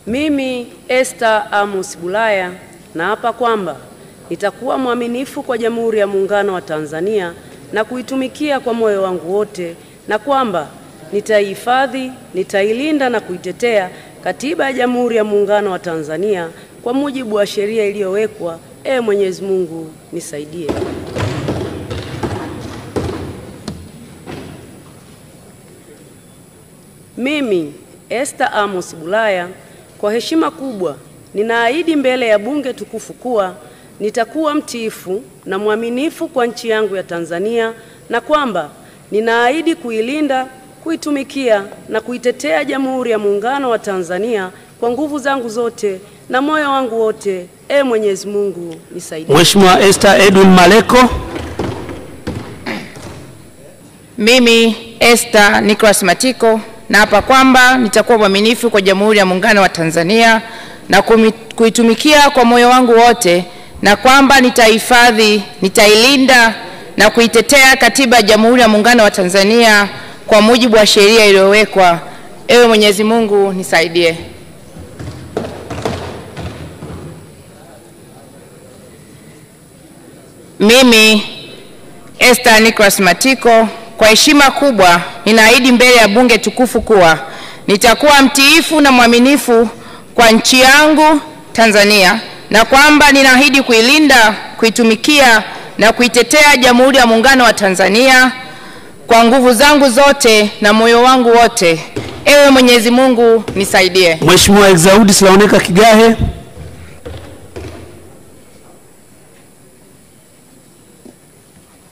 Mimi Esther Amos Bulaya naapa kwamba nitakuwa mwaminifu kwa Jamhuri ya Muungano wa Tanzania na kuitumikia kwa moyo wangu wote, na kwamba nitaihifadhi, nitailinda na kuitetea Katiba ya Jamhuri ya Muungano wa Tanzania kwa mujibu wa sheria iliyowekwa. Mwenyezi Mungu nisaidie. Mimi Esther Amos Bulaya kwa heshima kubwa ninaahidi mbele ya bunge tukufu kuwa nitakuwa mtiifu na mwaminifu kwa nchi yangu ya Tanzania, na kwamba ninaahidi kuilinda, kuitumikia na kuitetea Jamhuri ya Muungano wa Tanzania kwa nguvu zangu zote na moyo wangu wote. Mwenyezi Mungu nisaidie. Mheshimiwa Esther Edwin Maleko. Mimi Esther Nicholas Matiko naapa kwamba nitakuwa mwaminifu kwa Jamhuri ya Muungano wa Tanzania na kuitumikia kwa moyo wangu wote, na kwamba nitahifadhi, nitailinda na kuitetea Katiba ya Jamhuri ya Muungano wa Tanzania kwa mujibu wa sheria iliyowekwa. Mwenyezi Mungu nisaidie. Mimi Esther Nicholas Matiko kwa heshima kubwa ninaahidi mbele ya bunge tukufu kuwa nitakuwa mtiifu na mwaminifu kwa nchi yangu Tanzania, na kwamba ninaahidi kuilinda, kuitumikia na kuitetea Jamhuri ya Muungano wa Tanzania kwa nguvu zangu zote na moyo wangu wote. Mwenyezi Mungu nisaidie. Mheshimiwa Exaudi Slaoneka Kigahe.